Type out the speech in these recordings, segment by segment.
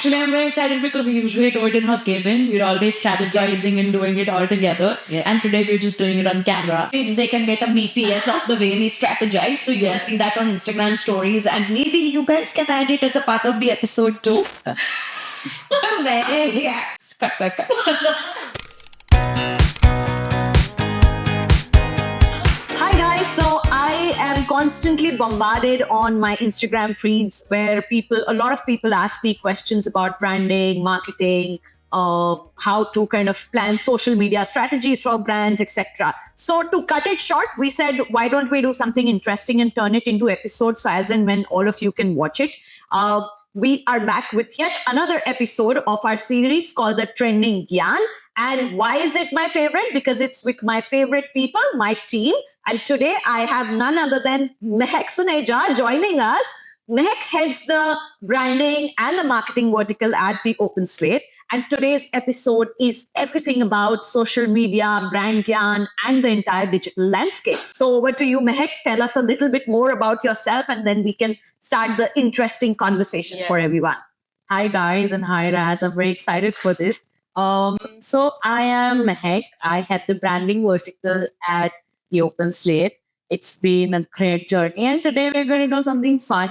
Actually, I'm very excited because we usually do it in her cabin. We're always strategizing and doing it all together. Yes. And today we're just doing it on camera. They can get a BTS of the way we strategize. So you will see that on Instagram stories, and maybe you guys can add it as a part of the episode too. Yeah. Hi guys, so I am constantly bombarded on my Instagram feeds where a lot of people ask me questions about branding, marketing, how to kind of plan social media strategies for brands, etc. So to cut it short, we said, why don't we do something interesting and turn it into episodes so as and when all of you can watch it. We are back with yet another episode of our series called The Trending Gyan. And why is it my favorite? Because it's with my favorite people, my team. And today I have none other than Mehak Suneja joining us. Mehak heads the branding and the marketing vertical at the Open Slate. And today's episode is everything about social media, brand gyan, and the entire digital landscape. So over to you, Mehak. Tell us a little bit more about yourself, and then we can start the interesting conversation for everyone. Hi guys and hi Raz. I'm very excited for this. So I am Mehak. I head the branding vertical at the Open Slate. It's been a great journey, and today we're going to do something fun.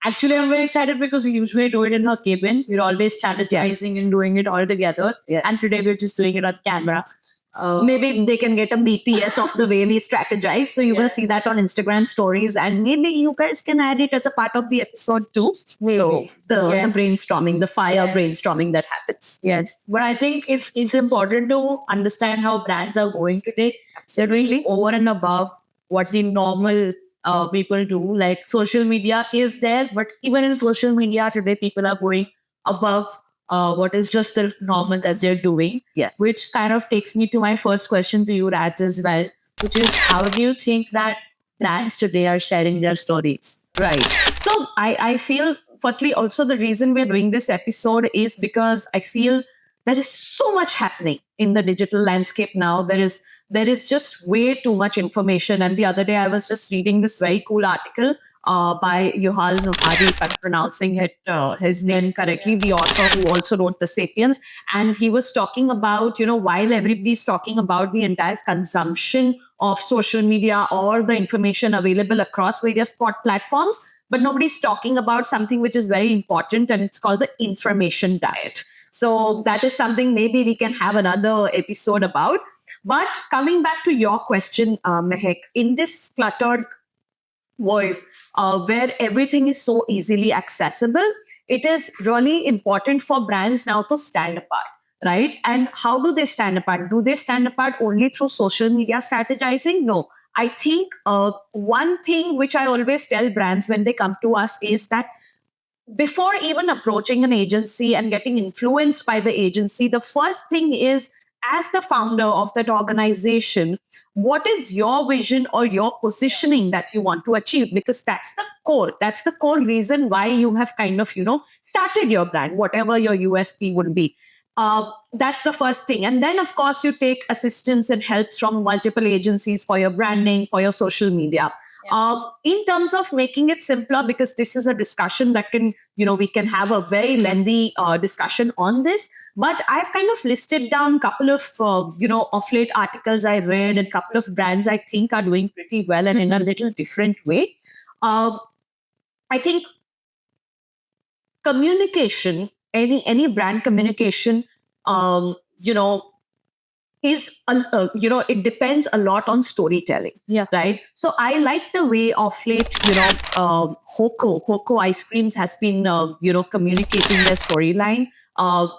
Actually, I'm very excited because we usually do it in her cabin. We're always strategizing and doing it all together. Yes. And today we're just doing it on camera. Maybe they can get a BTS of the way we strategize. So you will see that on Instagram stories, and maybe you guys can add it as a part of the episode too. So the brainstorming, the fire brainstorming that happens. Yes, but I think it's important to understand how brands are going today. They're really over and above what the normal people do. Like social media is there, but even in social media today, people are going above what is just the normal that they're doing. Yes. Which kind of takes me to my first question to you, Raj, as well, which is how do you think that brands today are sharing their stories? Right. So I feel, firstly, also the reason we're doing this episode is because I feel there is so much happening in the digital landscape now. There is just way too much information. And the other day I was just reading this very cool article by Yuval Noah, if I'm pronouncing his name correctly, the author who also wrote The Sapiens. And he was talking about, while everybody's talking about the entire consumption of social media or the information available across various platforms, but nobody's talking about something which is very important, and it's called the information diet. So that is something maybe we can have another episode about. But coming back to your question, Mehak, in this cluttered world where everything is so easily accessible, it is really important for brands now to stand apart, right? And how do they stand apart? Do they stand apart only through social media strategizing? No. I think one thing which I always tell brands when they come to us is that before even approaching an agency and getting influenced by the agency, the first thing is, as the founder of that organization, what is your vision or your positioning that you want to achieve? Because that's the core. That's the core reason why you have kind of, started your brand, whatever your USP would be. That's the first thing. And then, of course, you take assistance and help from multiple agencies for your branding, for your social media. In terms of making it simpler, because this is a discussion that we can have a very lengthy discussion on this. But I've kind of listed down a couple of, of late articles I read, and a couple of brands I think are doing pretty well and in a little different way. I think communication, any brand communication, is, it depends a lot on storytelling. Yeah. Right. So I like the way of late, Hoko Ice Creams has been, communicating their storyline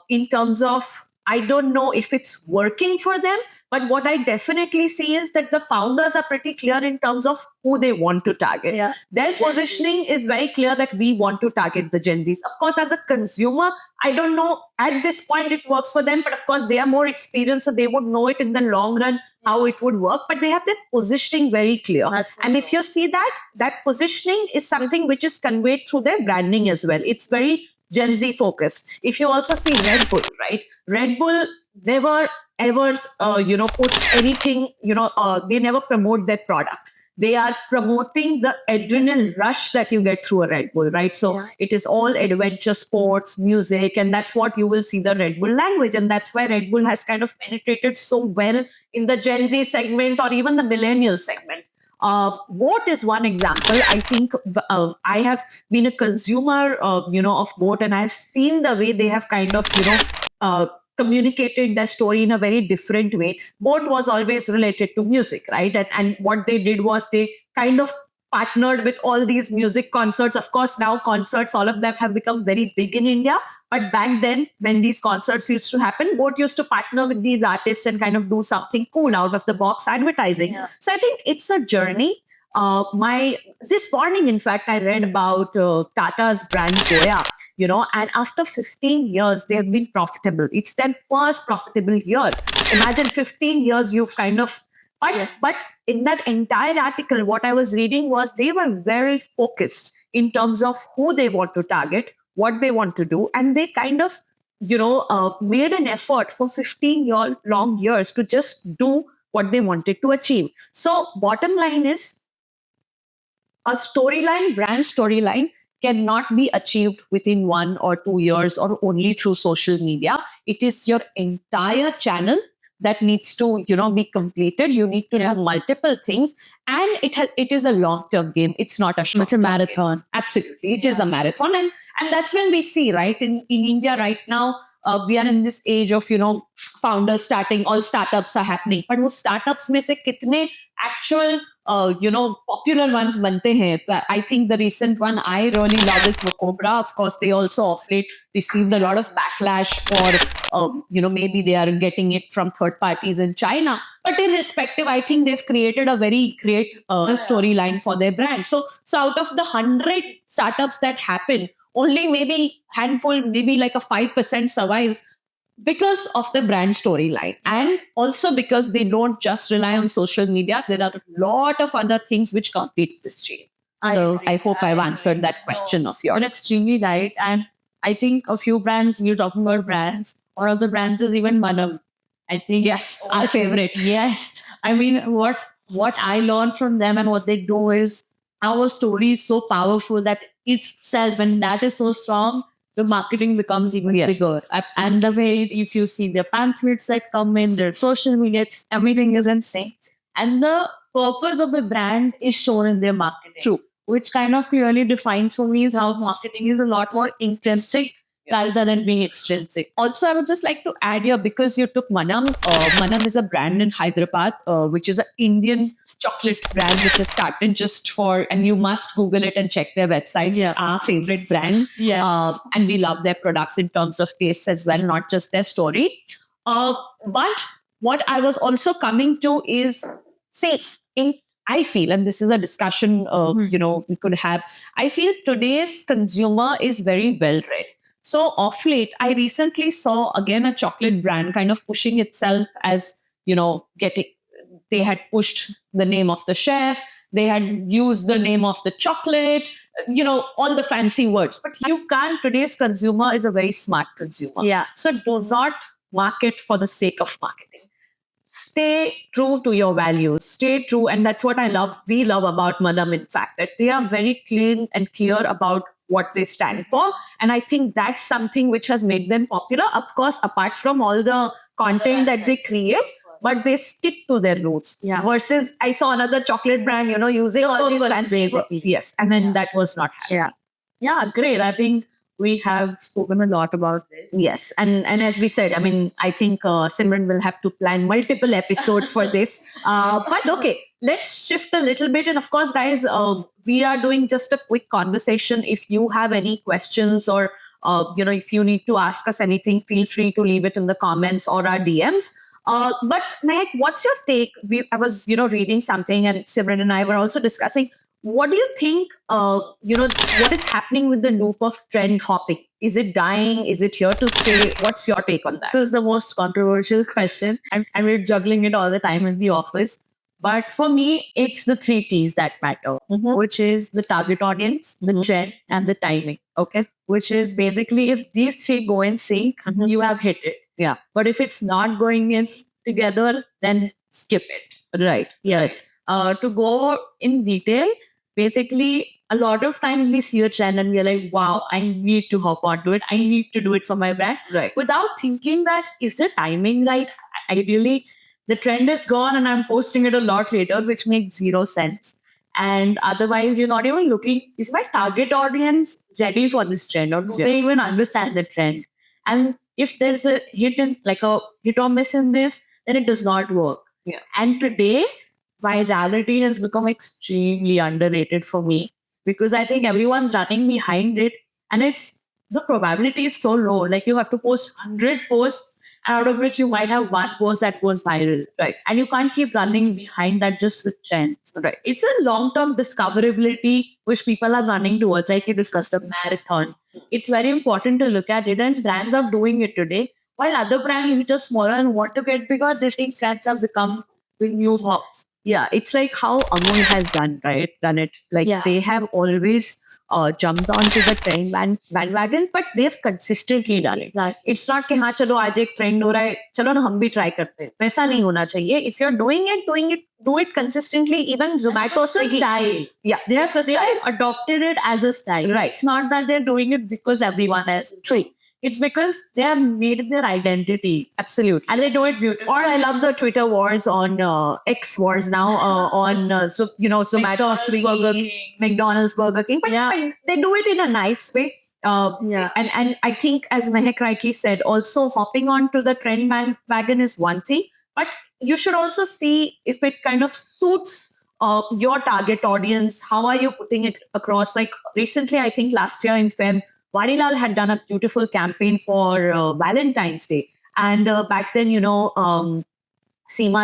in terms of, I don't know if it's working for them, but what I definitely see is that the founders are pretty clear in terms of who they want to target. Yeah. Their positioning is very clear that we want to target the Gen Zs. Of course, as a consumer, I don't know at this point it works for them, but of course they are more experienced, so they would know it in the long run how it would work, but they have their positioning very clear. And if you see that positioning is something which is conveyed through their branding as well. It's very Gen Z focused. If you also see Red Bull, right? Red Bull never ever, puts anything, they never promote their product. they are promoting the adrenaline rush that you get through a Red Bull, right? So it is all adventure sports, music, and that's what you will see the Red Bull language. And that's why Red Bull has kind of penetrated so well in the Gen Z segment or even the millennial segment. Boat is one example. I think I have been a consumer, of Boat, and I've seen the way they have kind of, communicated their story in a very different way. Boat was always related to music, right? And what they did was they kind of partnered with all these music concerts. Of course, now concerts, all of them have become very big in India. But back then, when these concerts used to happen, Boat used to partner with these artists and kind of do something cool out of the box advertising. Yeah. So I think it's a journey. This morning, in fact, I read about Tata's brand Zoya, and after 15 years, they have been profitable. It's their first profitable year. Imagine 15 years you've kind of, but in that entire article, what I was reading was they were very focused in terms of who they want to target, what they want to do, and they kind of, made an effort for 15 long years to just do what they wanted to achieve. So, bottom line is, a brand storyline cannot be achieved within 1 or 2 years or only through social media. It is your entire channel that needs to, be completed. You need to do multiple things, and it is a long-term game. It's not a short. It's a marathon. Absolutely, it is a marathon, and that's when we see, right, in India right now, we are in this age of founders starting. All startups are happening, but वो startups में से कितने actual popular ones बनते हैं? I think the recent one I really love is Cobra. Of course, they also of late received a lot of backlash for maybe they are getting it from third parties in China. But irrespective, I think they've created a very great storyline for their brand. So out of the 100 startups that happen, only maybe handful, maybe like a 5% survives because of the brand storyline, and also because they don't just rely on social media. There are a lot of other things which completes this chain. So I hope I've answered that question of yours. You're extremely right. And I think a few brands, we're talking about brands, one of the brands is even Manam. I think Yes, our favorite. Yes. I mean, what I learned from them and what they do is our story is so powerful that itself, and that is so strong, the marketing becomes even bigger. Absolutely. And the way, if you see the pamphlets that come in, their social media, everything is insane. And the purpose of the brand is shown in their marketing. True. Which kind of clearly defines for me is how marketing is a lot more intrinsic rather than being extrinsic. Also, I would just like to add here, because you took Manam. Manam is a brand in Hyderabad, which is an Indian chocolate brand which has started just for, and you must Google it and check their website. Yeah. It's our favorite brand. Yes. And we love their products in terms of taste as well, not just their story. But what I was also coming to is, I feel, and this is a discussion, we could have, I feel today's consumer is very well read. So of late, I recently saw again a chocolate brand kind of pushing itself as, they had pushed the name of the chef, they had used the name of the chocolate, all the fancy words. But today's consumer is a very smart consumer. Yeah. So do not market for the sake of marketing. Stay true to your values. Stay true. And that's what we love about Madam, in fact, that they are very clean and clear about what they stand for. And I think that's something which has made them popular. Of course, apart from all the content that they create, but they stick to their roots. Yeah. Versus, I saw another chocolate brand, using all these fancy. Yes. And then that was not happening. Yeah, great. I think we have spoken a lot about this. Yes. And as we said, I mean, I think Simran will have to plan multiple episodes for this. But okay, let's shift a little bit. And of course, guys, we are doing just a quick conversation. If you have any questions or, if you need to ask us anything, feel free to leave it in the comments or our DMs. But Mehak, what's your take? I was, reading something, and Simran and I were also discussing. What do you think, what is happening with the loop of trend hopping? Is it dying? Is it here to stay? What's your take on that? This is the most controversial question. And we're juggling it all the time in the office. But for me, it's the 3 T's that matter, which is the target audience, the trend, and the timing. Okay. Which is basically, if these 3 go in sync, you have hit it. Yeah. But if it's not going in together, then skip it. Right. Yes. To go in detail, basically, a lot of times we see a trend and we're like, wow, I need to hop onto it. I need to do it for my brand. Right. Without thinking that, is the timing right? Ideally, the trend is gone and I'm posting it a lot later, which makes zero sense. And otherwise, you're not even looking, is my target audience ready for this trend or do they even understand the trend? And if there's a like a hit or miss in this, then it does not work. Yeah. And today, virality has become extremely underrated for me because I think everyone's running behind it and it's the probability is so low. Like you have to post 100 posts out of which you might have one post that goes viral. Right. And you can't keep running behind that just with trends. Right. It's a long-term discoverability which people are running towards. Like you discussed the marathon. It's very important to look at it and brands are doing it today. While other brands which are smaller and want to get bigger, they think trends have become the new hot. Yeah, it's like how Amul has done it. Like Yeah. they have always jumped onto the trend bandwagon, but they've consistently done it. Exactly. It's not कि हाँ चलो आज एक trend हो रहा है चलो ना हम भी ट्राई करते हैं वैसा नहीं होना चाहिए. If you're doing it, do it consistently. Even Zomato, It's a Swiggy, style. yeah, They have adopted it as a style. Right. It's not that they're doing it because everyone else is doing. It's because they have made it their identity. absolutely. And they do it beautifully. Or I love the Twitter wars on X wars now on Zomato, McDonald's, Swiggy, Burger King. McDonald's, Burger King. But Yeah. they do it in a nice way. Yeah. And I think, as Mehak rightly said, also hopping onto the trend bandwagon is one thing, but you should also see if it kind of suits your target audience. How are you putting it across? Like recently, I think last year in Feb, Vadilal had done a beautiful campaign for Valentine's Day. And back then, Seema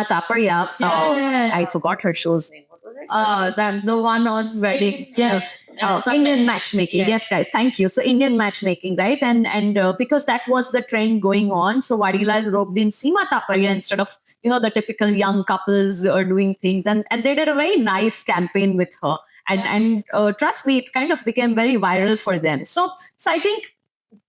Taparia, Yeah. I forgot her show's name. What was it? That the one on weddings. Yes. Indian matchmaking. Yes, guys. Thank you. So Indian matchmaking, right? And because that was the trend going on, so Vadilal roped in Seema Taparia instead of the typical young couples doing things, and they did a very nice campaign with her. And trust me, it kind of became very viral for them. So I think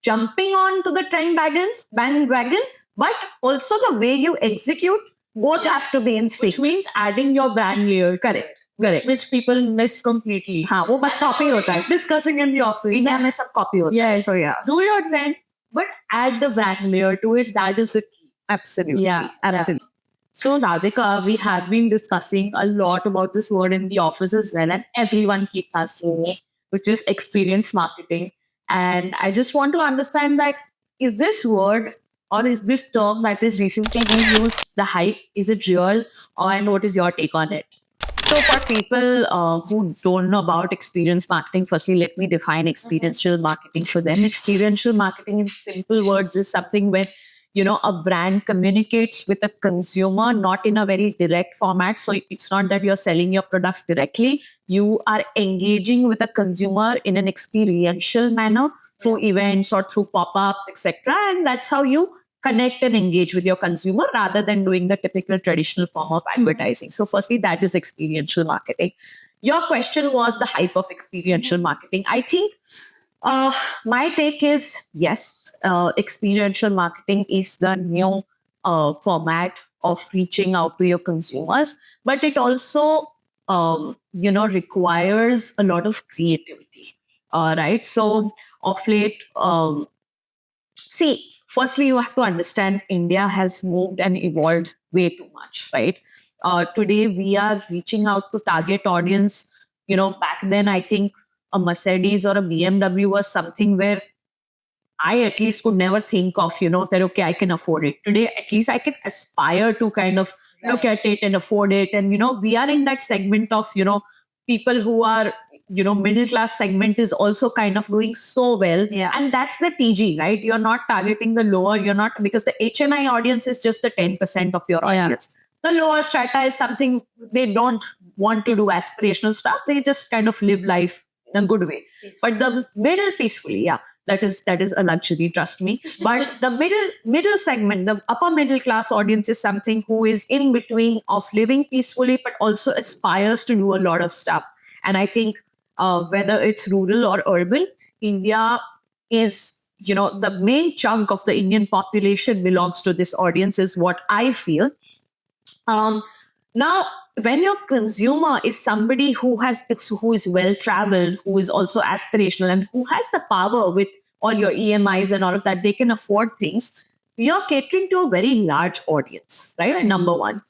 jumping on to the trend bandwagon, but also the way you execute, both have to be in sync. Which means adding your brand layer. Correct. Which people miss completely. हाँ वो बस copy होता है. Discussing in the office. India में सब copy होता है. Yes. So yeah. Do your trend, but add the brand layer to it. That is the key. Absolutely. Yeah. Absolutely. So, Radhika, we have been discussing a lot about this word in the office as well, and everyone keeps asking me, which is experience marketing. And I just want to understand that is this word or is this term that is recently being used the hype? Is it real? And what is your take on it? So for people who don't know about experience marketing, firstly, let me define experiential marketing for them. Experiential marketing in simple words is something where a brand communicates with a consumer, not in a very direct format. So it's not that you're selling your product directly. You are engaging with a consumer in an experiential manner through events or through pop-ups, etc. And that's how you connect and engage with your consumer rather than doing the typical traditional form of advertising. So firstly, that is experiential marketing. Your question was the hype of experiential marketing. I think my take is yes, experiential marketing is the new format of reaching out to your consumers, but it also, requires a lot of creativity. Right. So of late, see, firstly, you have to understand India has moved and evolved way too much, right? Today, we are reaching out to target audience. Back then, I think a Mercedes or a BMW was something where I at least could never think of, that, okay, I can afford it. Today, at least I can aspire to kind of look at it and afford it. And, we are in that segment of, people who are, middle class segment is also kind of doing so well. Yeah. And that's the TG, right? You're not targeting the lower, because the HNI audience is just the 10% of your audience. The lower strata is something they don't want to do aspirational stuff. They just kind of live life in a good way. But the middle peacefully, yeah, that is a luxury, trust me. But the middle segment, the upper middle class audience is something who is in between of living peacefully, but also aspires to do a lot of stuff. And I think whether it's rural or urban, India is, the main chunk of the Indian population belongs to this audience is what I feel. Now, when your consumer is somebody who is well traveled, who is also aspirational, and who has the power with all your EMIs and all of that, they can afford things. You're catering to a very large audience, right? Number one.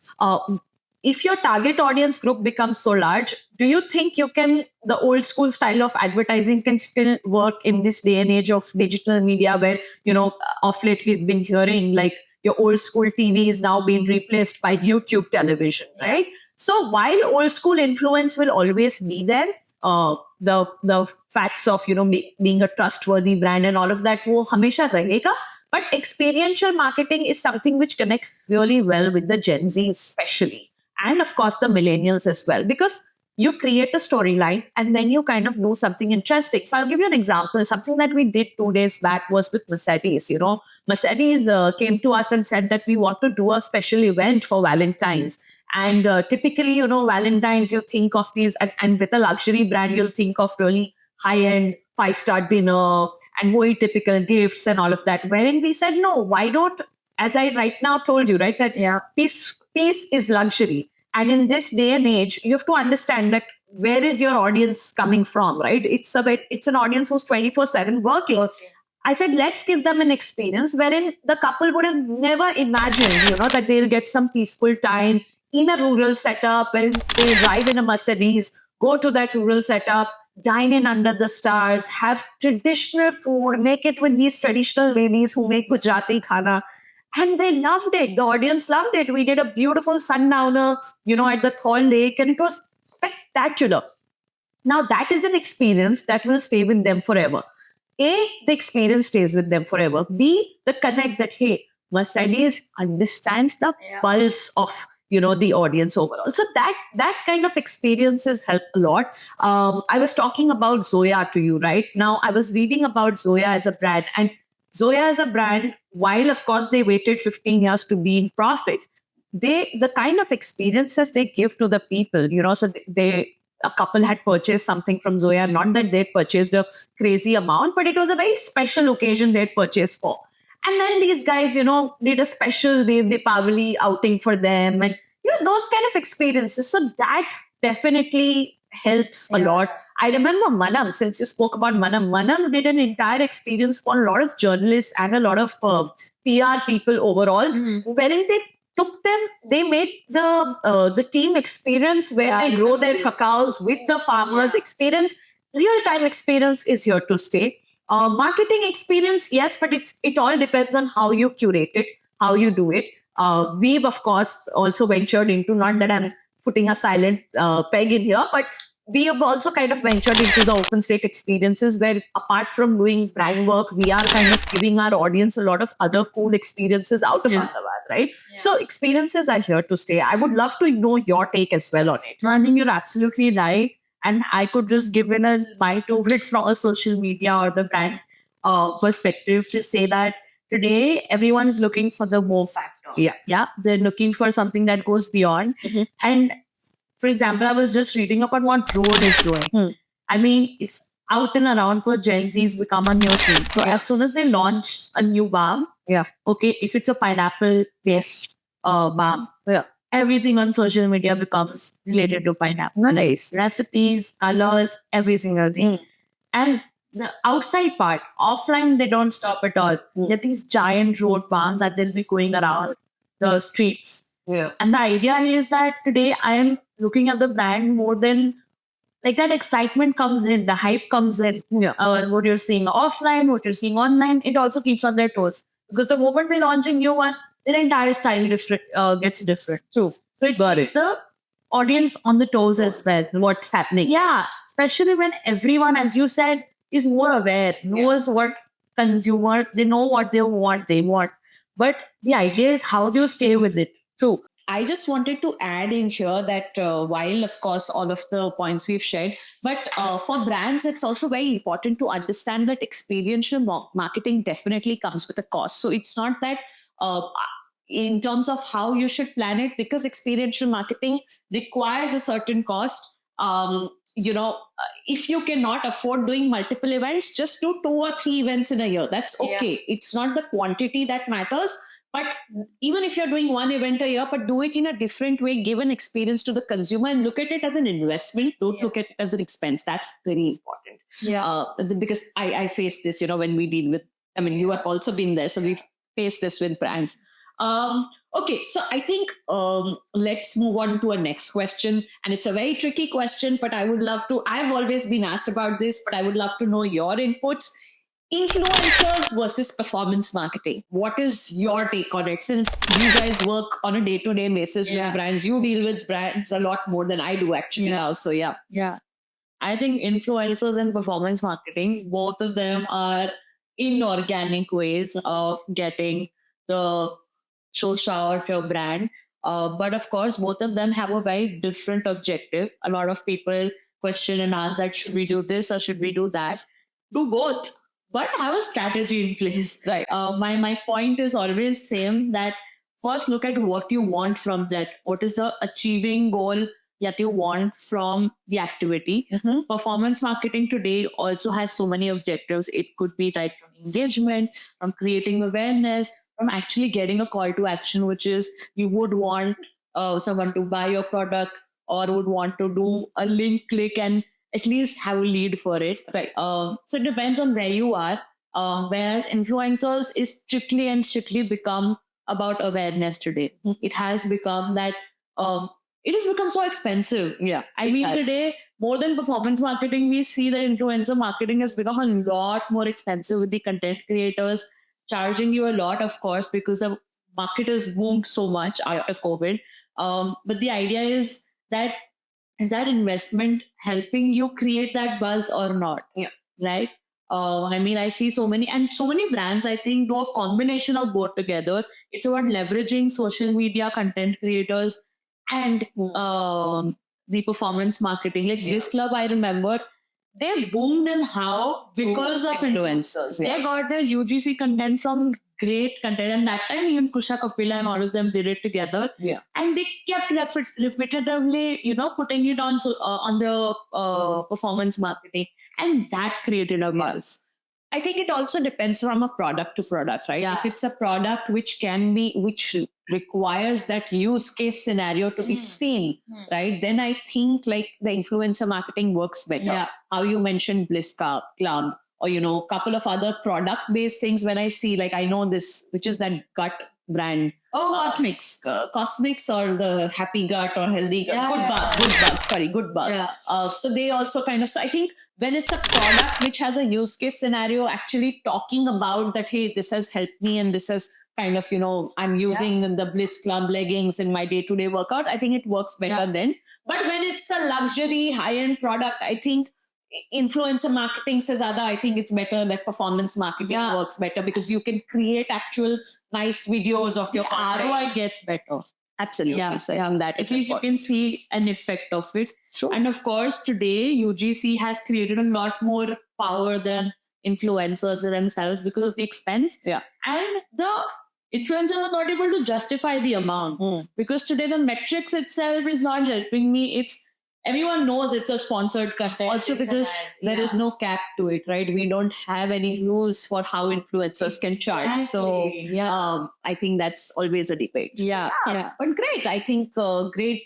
If your target audience group becomes so large, do you think the old school style of advertising can still work in this day and age of digital media where, of late we've been hearing like your old school TV is now being replaced by YouTube television, right? So while old school influence will always be there, the facts of, being a trustworthy brand and all of that, wo hamesha rahega. But experiential marketing is something which connects really well with the Gen Z especially, and of course the millennials as well, because you create a storyline and then you kind of do something interesting. So I'll give you an example. Something that we did 2 days back was with Mercedes. Mercedes came to us and said that we want to do a special event for Valentine's. And typically, Valentine's, you think of these, and with a luxury brand, you'll think of really high-end 5-star dinner and very typical gifts and all of that. Wherein we said, no, why don't, as I right now told you, right, that peace is luxury. And in this day and age, you have to understand that where is your audience coming from, right? It's an audience who's 24/7 working. Okay. I said, let's give them an experience wherein the couple would have never imagined, that they'll get some peaceful time in a rural setup where they drive in a Mercedes, go to that rural setup, dine in under the stars, have traditional food, make it with these traditional ladies who make Gujarati khana. And they loved it. The audience loved it. We did a beautiful sundowner, at the Thal Lake, and it was spectacular. Now, that is an experience that will stay with them forever. A, the experience stays with them forever. B, the connect that, hey, Mercedes understands the pulse of, the audience overall. So that kind of experiences help a lot. I was talking about Zoya to you, right? Now, I was reading about Zoya as a brand, and Zoya as a brand, while of course they waited 15 years to be in profit, the kind of experiences they give to the people, so a couple had purchased something from Zoya, not that they purchased a crazy amount, but it was a very special occasion they had purchased for. And then these guys, did a special Deepavali outing for them, and those kind of experiences. So that definitely helps a lot. I remember Manam, since you spoke about Manam did an entire experience for a lot of journalists and a lot of PR people overall, wherein they took them, they made the team experience where they grow their cacaos with the farmers experience. Real-time experience is here to stay. Marketing experience, yes, but it all depends on how you curate it, how you do it. We've, of course, also ventured into, not that I'm putting a silent peg in here, but we have also kind of ventured into the open state experiences where, apart from doing brand work, we are kind of giving our audience a lot of other cool experiences out of Ahmedabad, right? Yeah. So experiences are here to stay. I would love to know your take as well on it. I think you're absolutely right. And I could just give in my 2 minutes from a social media or the brand perspective to say that today everyone's looking for the more factor. Yeah. They're looking for something that goes beyond. And for example, I was just reading about what Rode is doing. I mean, it's out and around for Gen Z's become a new thing. So as soon as they launch a new balm, okay, if it's a pineapple-based balm, everything on social media becomes related to pineapple. Nice. Recipes, colors, every single thing. And the outside part, offline, they don't stop at all. There are these giant road balms that they'll be going around the streets. Yeah. And the idea is that today I am looking at the brand more than like that excitement comes in, the hype comes in. What you're seeing offline, what you're seeing online, it also keeps on their toes. Because the moment we launch a new one, their entire style gets different. True. So it keeps the audience on the toes as well, what's happening. Yeah, especially when everyone, as you said, is more aware, knows what consumer, they know what they want. But the idea is how do you stay with it? True. I just wanted to add in here that while, of course, all of the points we've shared, but for brands, it's also very important to understand that experiential marketing definitely comes with a cost. So it's not that in terms of how you should plan it, because experiential marketing requires a certain cost. If you cannot afford doing multiple events, just do 2 or 3 events in a year. That's okay. It's not the quantity that matters, But even if you're doing one event a year, but do it in a different way, give an experience to the consumer and look at it as an investment. Don't look at it as an expense. That's very important. Because I face this, when we deal with, you have also been there. So we've faced this with brands. Okay, so I think let's move on to a next question. And it's a very tricky question, but I would love to, I've always been asked about this, but I would love to know your inputs. Influencers versus performance marketing. What is your take on it? Since you guys work on a day-to-day basis with brands, you deal with brands a lot more than I do actually now. So Yeah. I think influencers and performance marketing, both of them are inorganic ways of getting the social of your brand. But of course, both of them have a very different objective. A lot of people question and ask that should we do this or should we do that? Do both, but have a strategy in place. Right. My point is always same that first look at what you want from that. What is the achieving goal that you want from the activity? Performance marketing today also has so many objectives. It could be like from engagement, from creating awareness, from actually getting a call to action, which is you would want someone to buy your product or would want to do a link click and at least have a lead for it. Right. So it depends on where you are. Whereas influencers is strictly become about awareness today. It has become that it has become so expensive. Yeah. I mean, today, more than performance marketing, we see that influencer marketing has become a lot more expensive with the content creators charging you a lot, of course, because the market has boomed so much out of COVID. But the idea is that investment helping you create that buzz or not? Yeah. Right? I see so many brands, I think, do a combination of both together. It's about leveraging social media content creators and the performance marketing. Like this club, I remember, they boomed in how because of influencers. They got their UGC content from great content, and that time even Kusha Kapila and all of them did it together. Yeah. And they kept repetitively, putting it on the performance marketing, and that created a buzz. I think it also depends from a product to product, right? Yeah. If it's a product which requires that use case scenario to be seen, right? Then I think like the influencer marketing works better. Yeah. How you mentioned Bliss Club or, a couple of other product based things when I see, like, I know this, which is that gut brand. Cosmix. Cosmix or the Happy Gut or Healthy Gut. Good Bug. Yeah. So they also so I think when it's a product which has a use case scenario, actually talking about that, hey, this has helped me and this has I'm using the Bliss Club leggings in my day-to-day workout, I think it works better then. But when it's a luxury high-end product, I think influencer marketing says I think it's better that performance marketing works better because you can create actual nice videos of your ROI gets better. Absolutely. Yeah. So that at least you can see an effect of it. Sure. And of course, today UGC has created a lot more power than influencers themselves because of the expense. Yeah. And the influencers are not able to justify the amount because today the metrics itself is not helping me. Everyone knows it's a sponsored content. Also because there is no cap to it, right? We don't have any rules for how influencers can charge. So I think that's always a debate. Yeah. But great. I think great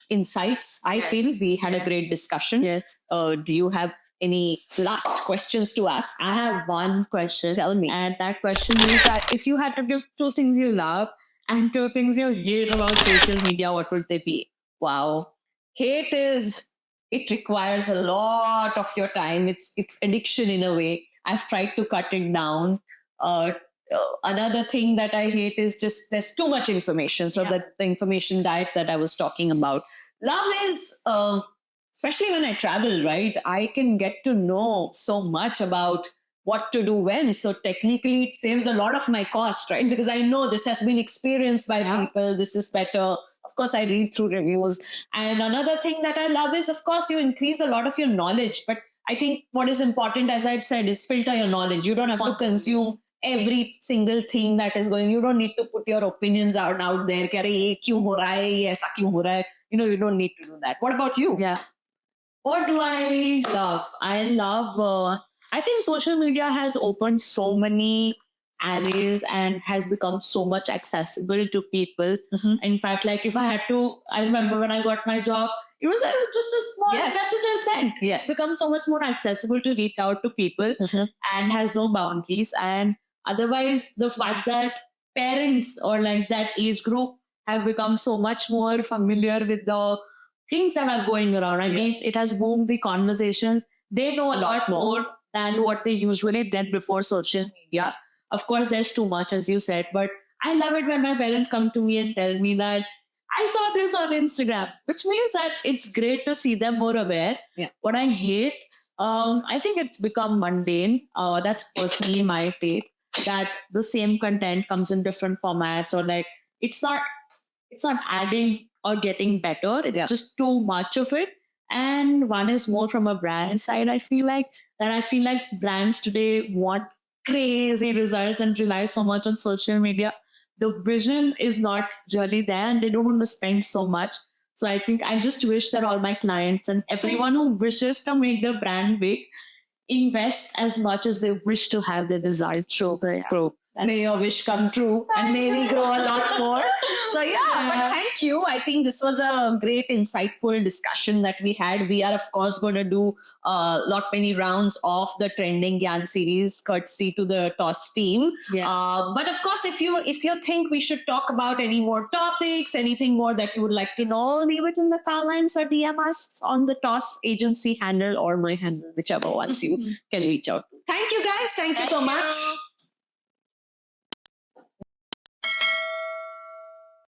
insights. I feel we had a great discussion. Yes. Do you have any last questions to ask? I have one question. Tell me. And that question is that if you had to give 2 things you love and 2 things you hate about social media, what would they be? Wow. Hate it requires a lot of your time. It's addiction in a way. I've tried to cut it down. Another thing that I hate is just there's too much information. So the information diet that I was talking about. Love is, especially when I travel, right? I can get to know so much about what to do when. So technically it saves a lot of my cost, right? Because I know this has been experienced by people. This is better. Of course, I read through reviews. And another thing that I love is, of course, you increase a lot of your knowledge. But I think what is important, as I said, is filter your knowledge. You don't have to consume every single thing that is going. You don't need to put your opinions out there. You don't need to do that. What about you? Yeah. What do I love? I think social media has opened so many arrays and has become so much accessible to people. Mhm. In fact, like if I had to, I remember when I got my job, it was just a small Yes. message I sent. Yes. It's become so much more accessible to reach out to people Mhm. and has no boundaries. And otherwise, the fact that parents or like that age group have become so much more familiar with the things that are going around. I mean, Yes. it has boomed the conversations. They know a lot more than what they usually did before social media. Of course, there's too much, as you said, but I love it when my parents come to me and tell me that I saw this on Instagram, which means that it's great to see them more aware. Yeah. What I hate, I think it's become mundane. That's personally my take. That the same content comes in different formats, or like it's not adding or getting better. It's Yeah. just too much of it. And one is more from a brand side. I feel like brands today want crazy results and rely so much on social media. The vision is not really there, and they don't want to spend so much. So I think I just wish that all my clients and everyone who wishes to make their brand big invest as much as they wish to have the result. So, True. May your wish come true and may we grow a lot more. So yeah, but thank you. I think this was a great, insightful discussion that we had. We are, of course, going to do a lot many rounds of the Trending Gyan series, courtesy to the TOS team. Yeah. But of course, if you think we should talk about any more topics, anything more that you would like to know, leave it in the comments or DM us on the TOS agency handle or my handle, whichever ones you can reach out to. Thank you, guys. Thank you so much.